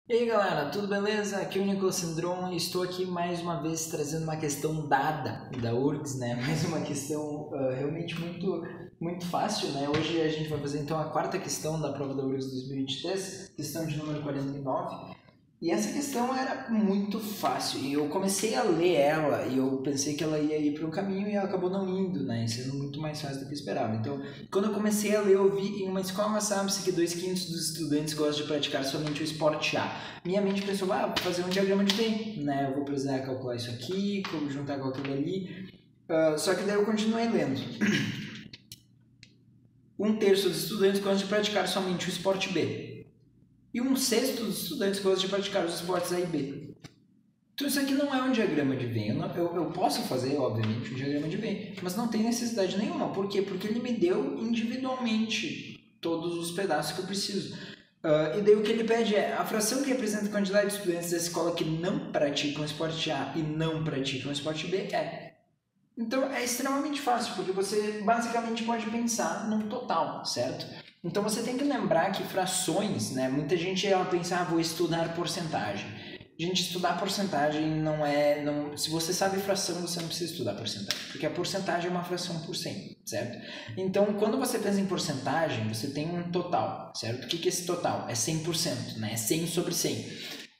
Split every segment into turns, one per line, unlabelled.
E aí galera, tudo beleza? Aqui é o Nicolas Sindron e estou aqui mais uma vez trazendo uma questão dada da URGS, né? Mais uma questão realmente muito fácil, né? Hoje a gente vai fazer então a quarta questão da prova da URGS 2023, questão de número 49. E essa questão era muito fácil e eu comecei a ler ela e eu pensei que ela ia ir para um caminho e ela acabou não indo, né? Sendo muito mais fácil do que eu esperava. Então, quando eu comecei a ler, eu vi em uma escola sabe-se que 2/5 dos estudantes gostam de praticar somente o esporte A. Minha mente pensou, vou fazer um diagrama de Venn, né? Eu vou precisar calcular isso aqui, como juntar com aquilo ali. Só que daí eu continuei lendo. 1/3 dos estudantes gostam de praticar somente o esporte B. E 1/6 dos estudantes gostam de praticar os esportes A e B. Então isso aqui não é um diagrama de Venn. Eu posso fazer, obviamente, um diagrama de Venn, mas não tem necessidade nenhuma. Por quê? Porque ele me deu individualmente todos os pedaços que eu preciso. E daí o que ele pede é a fração que representa a quantidade de estudantes da escola que não praticam o esporte A e não praticam o esporte B é. Então é extremamente fácil, porque você basicamente pode pensar num total, certo? Então você tem que lembrar que frações, né? Muita gente pensa, vou estudar porcentagem. Gente, estudar porcentagem não é... se você sabe fração, você não precisa estudar porcentagem, porque a porcentagem é uma fração por 100, certo? Então, quando você pensa em porcentagem, você tem um total, certo? O que é esse total? É 100%, né? É 100 sobre 100.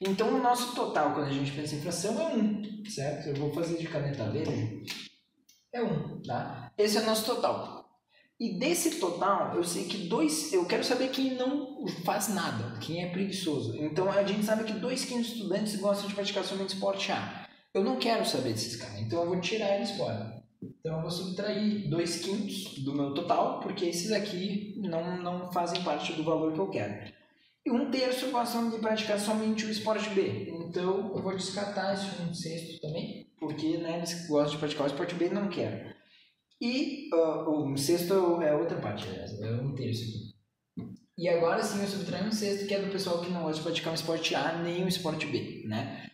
Então, o nosso total, quando a gente pensa em fração, é 1, certo? Eu vou fazer de caneta verde. É 1, tá? Esse é o nosso total. E desse total, eu sei que eu quero saber quem não faz nada, quem é preguiçoso. Então a gente sabe que 2/5 estudantes gostam de praticar somente esporte A. Eu não quero saber desses caras, então eu vou tirar eles fora. Então eu vou subtrair 2/5 do meu total, porque esses aqui não fazem parte do valor que eu quero. E 1/3 gostam de praticar somente o esporte B. Então eu vou descartar esse 1/6 também, porque né, eles gostam de praticar o esporte B e não quero. E o 1/6 é outra parte, é 1/3 aqui. E agora sim eu subtraio 1/6, que é do pessoal que não gosta de praticar o esporte A nem o esporte B, né?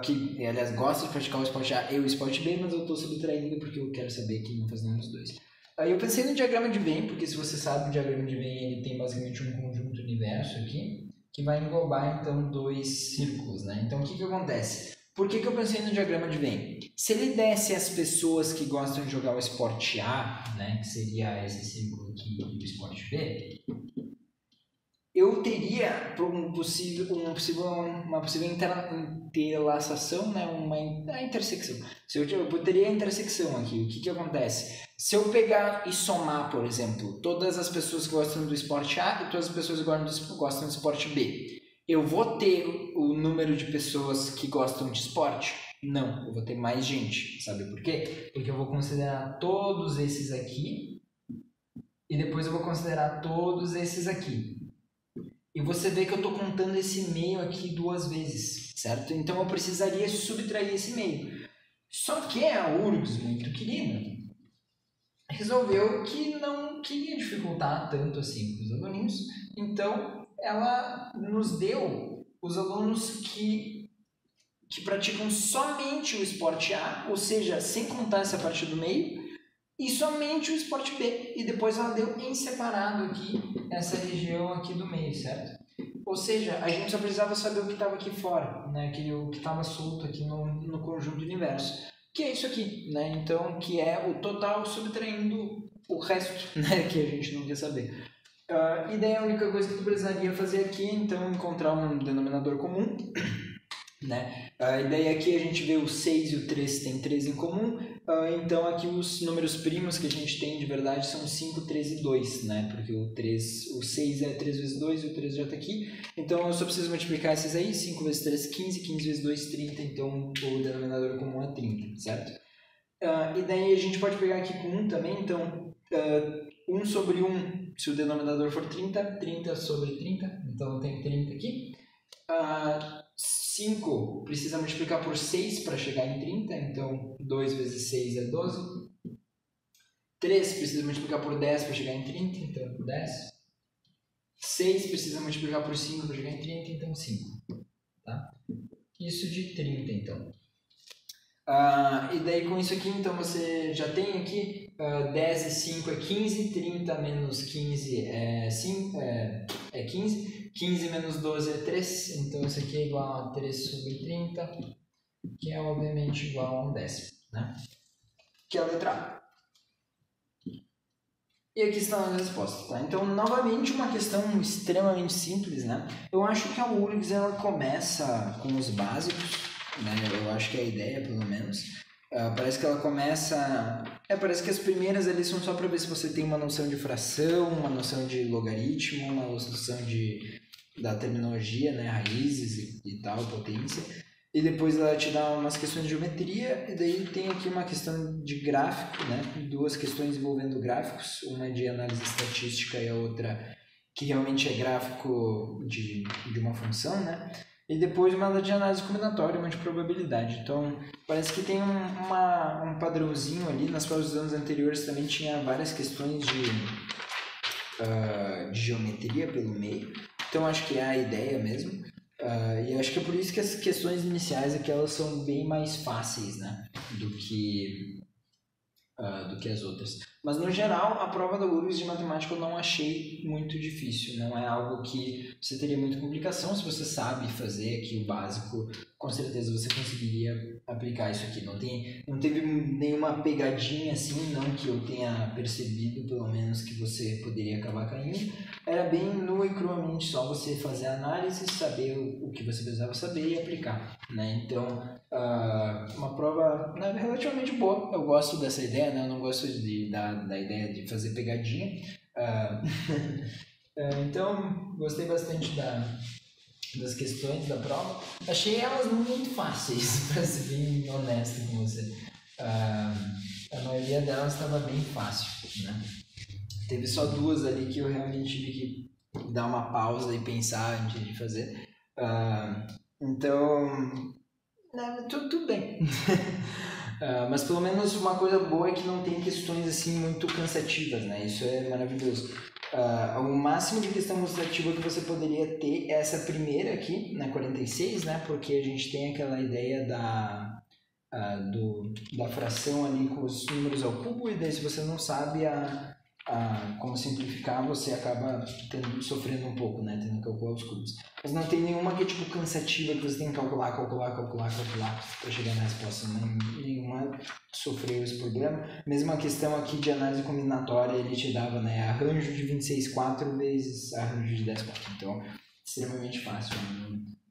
Que, aliás, gosta de praticar o esporte A e o esporte B, mas eu estou subtraindo porque eu quero saber quem não faz nenhum dos dois. Eu pensei no diagrama de Venn, porque se você sabe, o diagrama de Venn ele tem basicamente um conjunto universo aqui, que vai englobar então dois círculos, né? Então o que acontece? Por que eu pensei no diagrama de Venn? Se ele desse as pessoas que gostam de jogar o esporte A, né, que seria esse círculo aqui do esporte B, eu teria uma possível interlaçação, né, uma intersecção. Eu teria a intersecção aqui. O que acontece? Se eu pegar e somar, por exemplo, todas as pessoas que gostam do esporte A e todas as pessoas que gostam do esporte B, eu vou ter o número de pessoas que gostam de esporte? Não, eu vou ter mais gente. Sabe por quê? Porque eu vou considerar todos esses aqui e depois eu vou considerar todos esses aqui. E você vê que eu estou contando esse meio aqui 2 vezes, certo? Então eu precisaria subtrair esse meio. Só que a URGS, muito querida, resolveu que não queria dificultar tanto assim para os aluninhos. Então ela nos deu os alunos que praticam somente o esporte A, ou seja, sem contar essa parte do meio, e somente o esporte B. E depois ela deu em separado aqui, essa região aqui do meio, certo? Ou seja, a gente só precisava saber o que estava aqui fora, né? O que estava solto aqui no conjunto universo. Que é isso aqui, né? Então, que é o total subtraindo o resto, né? Que a gente não quer saber. E daí a única coisa que tu precisaria fazer aqui é, então, encontrar um denominador comum, né? E daí aqui a gente vê o 6 e o 3 tem 3 em comum, então aqui os números primos que a gente tem de verdade são 5, 3 e 2, né? Porque o 6 é 3 vezes 2 e o 3 já está aqui, então eu só preciso multiplicar esses aí, 5 vezes 3, 15, 15 vezes 2, 30, então o denominador comum é 30, certo? E daí a gente pode pegar aqui com 1 também, então 1 sobre 1, se o denominador for 30, 30 sobre 30, então eu tenho 30 aqui. 5 precisa multiplicar por 6 para chegar em 30, então 2 vezes 6 é 12. 3 precisa multiplicar por 10 para chegar em 30, então 10. 6 precisa multiplicar por 5 para chegar em 30, então 5. Tá? Isso de 30, então. E daí com isso aqui, então você já tem aqui 10 e 5 é 15, 30 menos 15 é 15, 15 menos 12 é 3, então isso aqui é igual a 3 sobre 30, que é obviamente igual a 1/10, né? Que é a letra A. E aqui estão as respostas, tá? Então, novamente, uma questão extremamente simples, né? Eu acho que a URGS, ela começa com os básicos, né? Eu acho que é a ideia, pelo menos. Parece que ela começa... parece que as primeiras ali são só para ver se você tem uma noção de fração, uma noção de logaritmo, uma noção da terminologia, né? Raízes e tal, potência. E depois ela te dá umas questões de geometria, e daí tem aqui uma questão de gráfico, né? 2 questões envolvendo gráficos, uma de análise estatística e a outra que realmente é gráfico de uma função, né? E depois uma de análise combinatória, uma de probabilidade. Então, parece que tem um padrãozinho ali. Nas provas dos anos anteriores também tinha várias questões de geometria pelo meio. Então, acho que é a ideia mesmo. E acho que é por isso que as questões iniciais aqui elas são bem mais fáceis, né, do que as outras. Mas no geral, a prova da URGS de matemática eu não achei muito difícil. Não é algo que você teria muita complicação. Se você sabe fazer aqui o básico, com certeza você conseguiria aplicar isso aqui. Não teve nenhuma pegadinha assim, não que eu tenha percebido, pelo menos, que você poderia acabar caindo. Era bem nu e cruamente só você fazer a análise, saber o que você precisava saber e aplicar, né? Então, uma prova relativamente boa. Eu gosto dessa ideia, né? Eu não gosto da ideia de fazer pegadinha. Então, gostei bastante das questões da prova. Achei elas muito fáceis, para ser bem honesto com você. A maioria delas estava bem fácil, né? Teve só 2 ali que eu realmente tive que dar uma pausa e pensar antes de fazer. Então, tudo bem. Mas pelo menos uma coisa boa é que não tem questões assim muito cansativas, né? Isso é maravilhoso. O máximo de questão cansativa que você poderia ter é essa primeira aqui, na 46, né? Porque a gente tem aquela ideia da fração ali com os números ao cubo, e daí se você não sabe como simplificar, você acaba sofrendo um pouco, né? Tendo que calcular os cubos. Mas não tem nenhuma que é tipo cansativa, que você tem que calcular para chegar na resposta. Nenhuma sofreu esse problema. Mesma questão aqui de análise combinatória, ele te dava, né, arranjo de 26,4 vezes arranjo de 10,4. Então, extremamente fácil.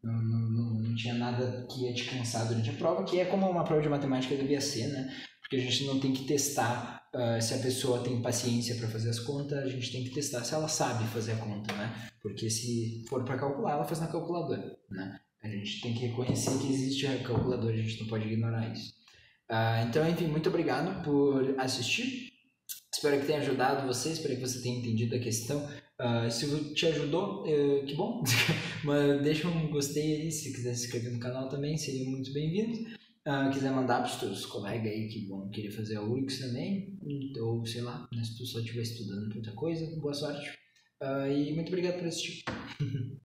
Não tinha nada que ia te cansar durante a prova, que é como uma prova de matemática devia ser, né? Porque a gente não tem que testar se a pessoa tem paciência para fazer as contas, a gente tem que testar se ela sabe fazer a conta, né? Porque se for para calcular, ela faz na calculadora, né? A gente tem que reconhecer que existe a calculadora, a gente não pode ignorar isso. Então, enfim, muito obrigado por assistir. Espero que tenha ajudado você, espero que você tenha entendido a questão. Se te ajudou, que bom. Mas deixa um gostei aí, se quiser se inscrever no canal também, seria muito bem-vindo. Quiser mandar para os teus colegas aí que vão querer fazer a URGS também, ou sei lá, né, se tu só estiver estudando para outra coisa, boa sorte. E muito obrigado por assistir.